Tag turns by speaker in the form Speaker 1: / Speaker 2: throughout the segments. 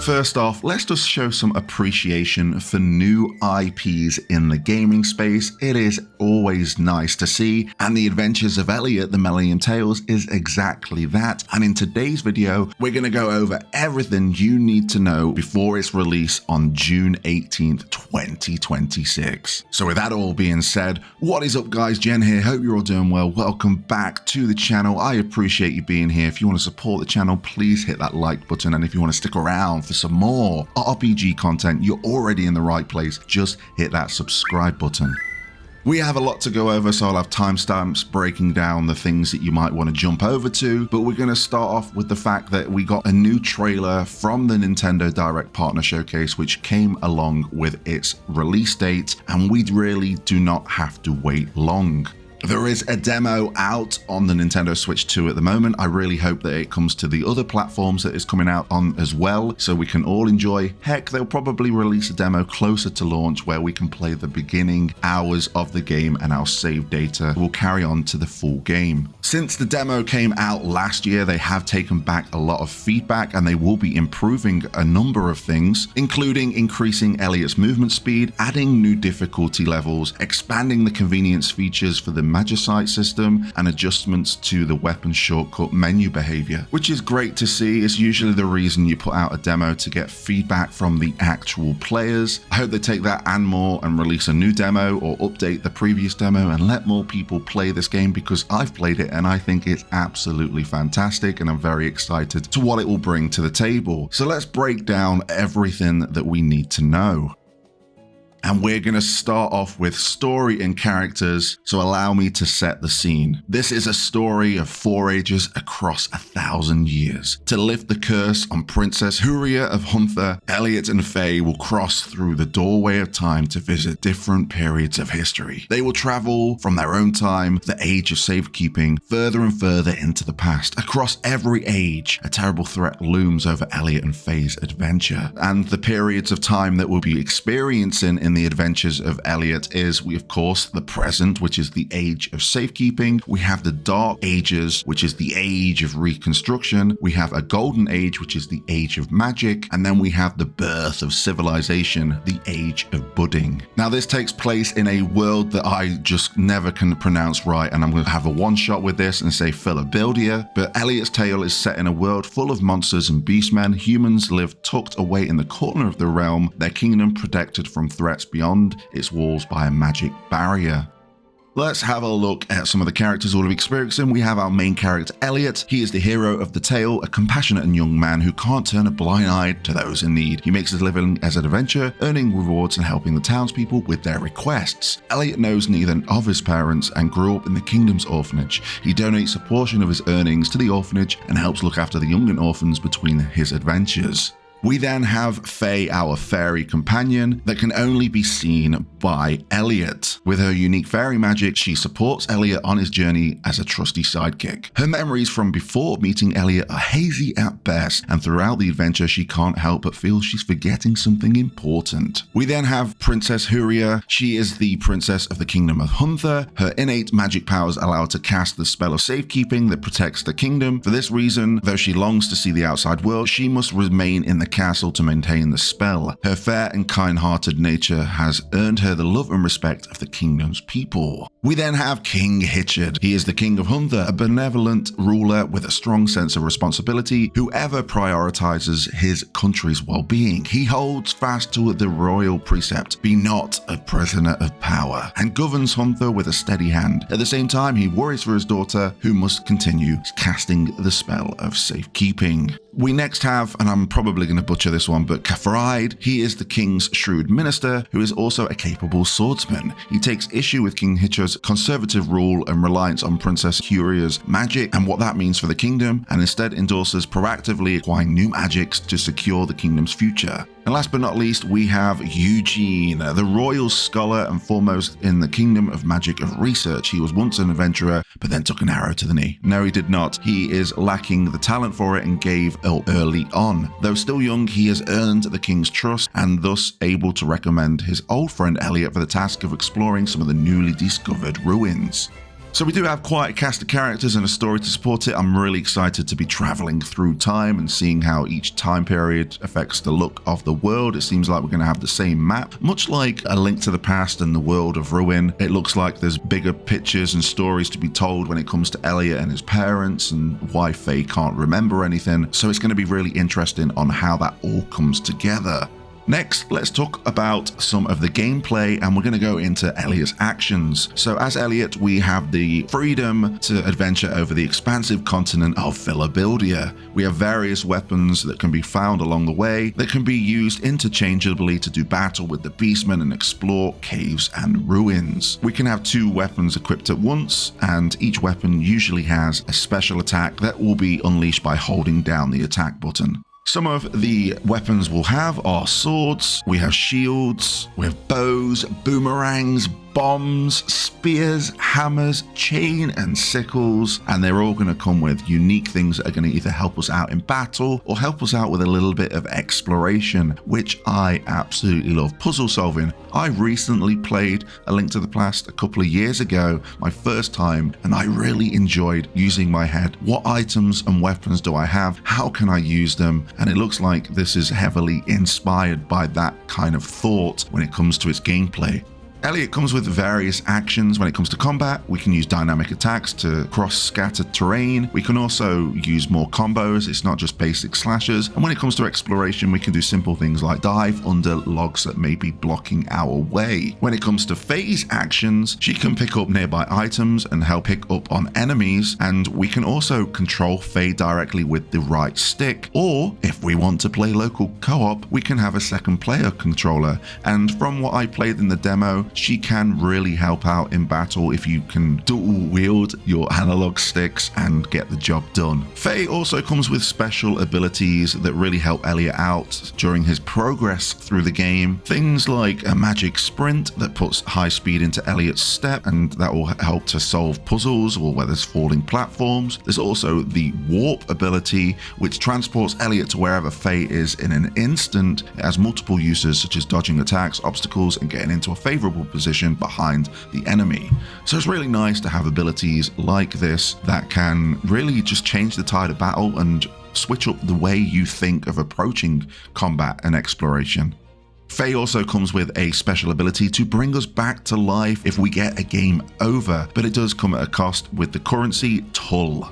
Speaker 1: First off, let's just show some appreciation for new IPs in the gaming space. It is always nice to see, and the Adventures of Elliot, the Millennium Tales, is exactly that. And in today's video, we're going to go over everything you need to know before its release on June 18th, 2026. So with that all being said, what is up guys, Jen here, hope you're all doing well. Welcome back to the channel. I appreciate you being here. If you want to support the channel, please hit that like button, and if you want to stick around for some more RPG content, you're already in the right place. Just hit that subscribe button. We have a lot to go over, so I'll have timestamps breaking down the things that you might want to jump over to, but we're going to start off with the fact that we got a new trailer from the Nintendo Direct Partner Showcase, which came along with its release date, and we really do not have to wait long. There is a demo out on the Nintendo Switch 2 at the moment. I really hope that it comes to the other platforms that it's coming out on as well, so we can all enjoy. Heck, they'll probably release a demo closer to launch where we can play the beginning hours of the game, and our save data will carry on to the full game. Since the demo came out last year, they have taken back a lot of feedback, and they will be improving a number of things, including increasing Elliot's movement speed, adding new difficulty levels, expanding the convenience features for the Magicite system, and adjustments to the weapon shortcut menu behavior, which is great to see. It's usually the reason you put out a demo, to get feedback from the actual players. I hope they take that and more and release a new demo or update the previous demo and let more people play this game, because I've played it and I think it's absolutely fantastic, and I'm very excited to what it will bring to the table. So let's break down everything that we need to know. And we're going to start off with story and characters, so allow me to set the scene. This is a story of 4 ages across 1,000 years. To lift the curse on Princess Huria of Hunther, Elliot and Faye will cross through the doorway of time to visit different periods of history. They will travel from their own time, the age of safekeeping, further and further into the past. Across every age, a terrible threat looms over Elliot and Faye's adventure. And the periods of time that we'll be experiencing in the Adventures of Elliot is, of course, the present, which is the age of safekeeping. We have the Dark Ages, which is the age of reconstruction. We have a Golden Age, which is the age of magic. And then we have the birth of civilization, the age of budding. Now, this takes place in a world that I just never can pronounce right, and I'm going to have a one-shot with this and say Philadelphia. But Elliot's tale is set in a world full of monsters and beastmen. Humans live tucked away in the corner of the realm, their kingdom protected from threats beyond its walls by a magic barrier. Let's have a look at some of the characters we'll be experiencing. We have our main character, Elliot. He is the hero of the tale, a compassionate and young man who can't turn a blind eye to those in need. He makes his living as an adventurer, earning rewards and helping the townspeople with their requests. Elliot knows neither of his parents and grew up in the kingdom's orphanage. He donates a portion of his earnings to the orphanage and helps look after the young and orphans between his adventures. We then have Faye, our fairy companion, that can only be seen by Elliot. With her unique fairy magic, she supports Elliot on his journey as a trusty sidekick. Her memories from before meeting Elliot are hazy at best, and throughout the adventure she can't help but feel she's forgetting something important. We then have Princess Huria. She is the princess of the kingdom of Hunther. Her innate magic powers allow her to cast the spell of safekeeping that protects the kingdom. For this reason, though she longs to see the outside world, she must remain in the castle to maintain the spell. Her fair and kind-hearted nature has earned her the love and respect of the kingdom's people. We then have King Hitchard. He is the king of Hunther, a benevolent ruler with a strong sense of responsibility who ever prioritizes his country's well-being. He holds fast to the royal precept, be not a prisoner of power, and governs Hunther with a steady hand. At the same time, he worries for his daughter, who must continue casting the spell of safekeeping. We next have, and I'm probably going to butcher this one, but Kafride. He is the king's shrewd minister, who is also a capable swordsman. He takes issue with King Hitchard's conservative rule and reliance on Princess Huria's magic and what that means for the kingdom, and instead endorses proactively acquiring new magics to secure the kingdom's future. And last but not least, we have Eugene, the royal scholar and foremost in the kingdom of magic of research. He was once an adventurer, but then took an arrow to the knee. No, he did not. He is lacking the talent for it and gave up early on. Though still young, he has earned the king's trust and thus able to recommend his old friend Elliot for the task of exploring some of the newly discovered ruins. So we do have quite a cast of characters and a story to support it. I'm really excited to be traveling through time and seeing how each time period affects the look of the world. It seems like we're going to have the same map. Much like A Link to the Past and the World of Ruin, it looks like there's bigger pictures and stories to be told when it comes to Elliot and his parents and why Faye can't remember anything. So it's going to be really interesting on how that all comes together. Next, let's talk about some of the gameplay, and we're going to go into Elliot's actions. So as Elliot, we have the freedom to adventure over the expansive continent of Philadelphia. We have various weapons that can be found along the way that can be used interchangeably to do battle with the beastmen and explore caves and ruins. We can have 2 weapons equipped at once, and each weapon usually has a special attack that will be unleashed by holding down the attack button. Some of the weapons we'll have are swords, we have shields, we have bows, boomerangs, bombs, spears, hammers, chain and sickles, and they're all going to come with unique things that are going to either help us out in battle or help us out with a little bit of exploration, which I absolutely love. Puzzle solving. I recently played A Link to the Past a couple of years ago, my first time, and I really enjoyed using my head. What items and weapons do I have? How can I use them? And it looks like this is heavily inspired by that kind of thought when it comes to its gameplay. Elliot comes with various actions. When it comes to combat, we can use dynamic attacks to cross scattered terrain. We can also use more combos. It's not just basic slashes. And when it comes to exploration, we can do simple things like dive under logs that may be blocking our way. When it comes to Faye's actions, she can pick up nearby items and help pick up on enemies. And we can also control Faye directly with the right stick. Or if we want to play local co-op, we can have a second player controller. And from what I played in the demo, she can really help out in battle if you can dual wield your analog sticks and get the job done. Faye also comes with special abilities that really help Elliot out during his progress through the game. Things like a magic sprint that puts high speed into Elliot's step, and that will help to solve puzzles or where there's falling platforms. There's also the warp ability, which transports Elliot to wherever Faye is in an instant. It has multiple uses such as dodging attacks, obstacles, and getting into a favorable position behind the enemy. So it's really nice to have abilities like this that can really just change the tide of battle and switch up the way you think of approaching combat and exploration. Faye also comes with a special ability to bring us back to life if we get a game over, but it does come at a cost with the currency Tull.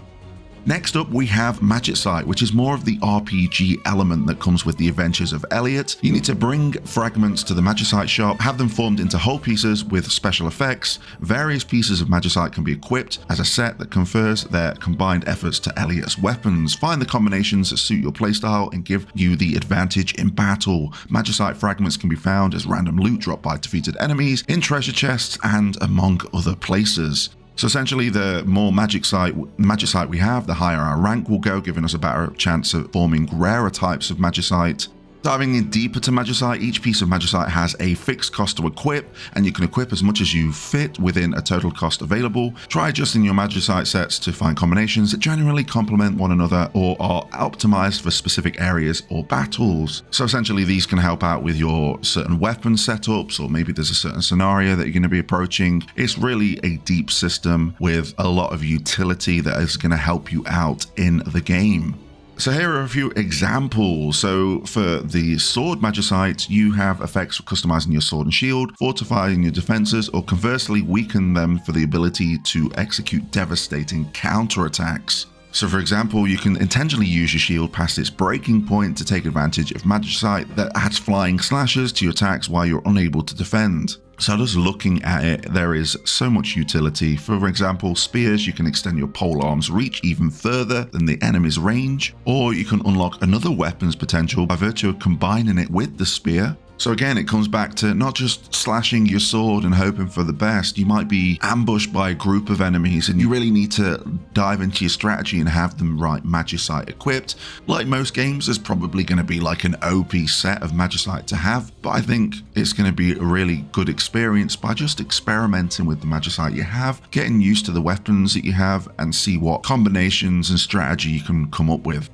Speaker 1: Next up, we have Magicite, which is more of the RPG element that comes with the Adventures of Elliot. You need to bring fragments to the Magicite shop, have them formed into whole pieces with special effects. Various pieces of Magicite can be equipped as a set that confers their combined efforts to Elliot's weapons. Find the combinations that suit your playstyle and give you the advantage in battle. Magicite fragments can be found as random loot dropped by defeated enemies, in treasure chests, and among other places. So essentially, the more Magicite we have, the higher our rank will go, giving us a better chance of forming rarer types of Magicite. Diving in deeper to Magicite, each piece of Magicite has a fixed cost to equip, and you can equip as much as you fit within a total cost available. Try adjusting your Magicite sets to find combinations that generally complement one another or are optimized for specific areas or battles. So essentially, these can help out with your certain weapon setups, or maybe there's a certain scenario that you're going to be approaching. It's really a deep system with a lot of utility that is going to help you out in the game. So here are a few examples. So for the sword Magicite, you have effects for customizing your sword and shield, fortifying your defenses, or conversely weaken them for the ability to execute devastating counterattacks. So for example, you can intentionally use your shield past its breaking point to take advantage of Magicite that adds flying slashes to your attacks while you're unable to defend. So just looking at it, there is so much utility. For example, spears, you can extend your polearm's reach even further than the enemy's range, or you can unlock another weapon's potential by virtue of combining it with the spear. So again, it comes back to not just slashing your sword and hoping for the best. You might be ambushed by a group of enemies and you really need to dive into your strategy and have the right Magicite equipped. Like most games, there's probably going to be like an OP set of Magicite to have, but I think it's going to be a really good experience by just experimenting with the Magicite you have, getting used to the weapons that you have, and see what combinations and strategy you can come up with.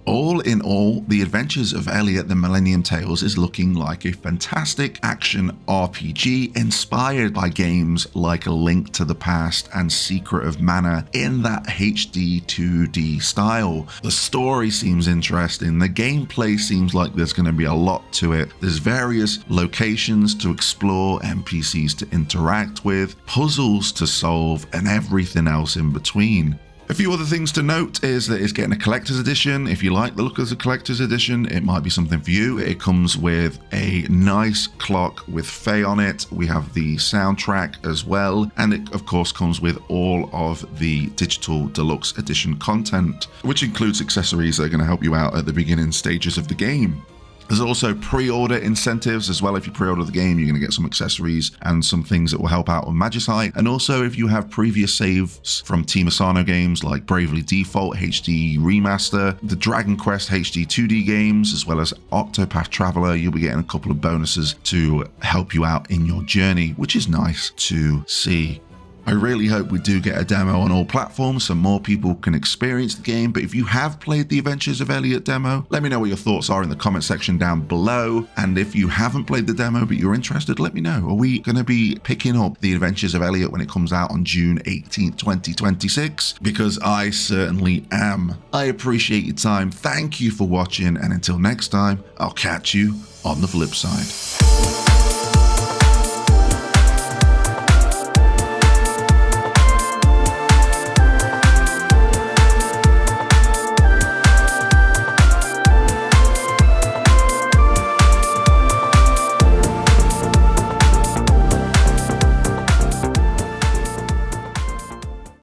Speaker 1: All in all, The Adventures of Elliot, the Millennium Tales is looking like a fantastic action RPG inspired by games like A Link to the Past and Secret of Mana in that HD-2D style. The story seems interesting, the gameplay seems like there's going to be a lot to it. There's various locations to explore, NPCs to interact with, puzzles to solve, and everything else in between. A few other things to note is that it's getting a collector's edition. If you like the look of the collector's edition, it might be something for you. It comes with a nice clock with Faye on it. We have the soundtrack as well. And it, of course, comes with all of the digital deluxe edition content, which includes accessories that are going to help you out at the beginning stages of the game. There's also pre-order incentives as well. If you pre-order the game, you're going to get some accessories and some things that will help out on Magicite. And also, if you have previous saves from Team Asano games like Bravely Default HD Remaster, the Dragon Quest HD-2D games, as well as Octopath Traveler, you'll be getting a couple of bonuses to help you out in your journey, which is nice to see. I really hope we do get a demo on all platforms so more people can experience the game. But if you have played the Adventures of Elliot demo, let me know what your thoughts are in the comment section down below. And if you haven't played the demo but you're interested, let me know. Are we going to be picking up the Adventures of Elliot when it comes out on June 18th, 2026? Because I certainly am. I appreciate your time. Thank you for watching. And until next time, I'll catch you on the flip side.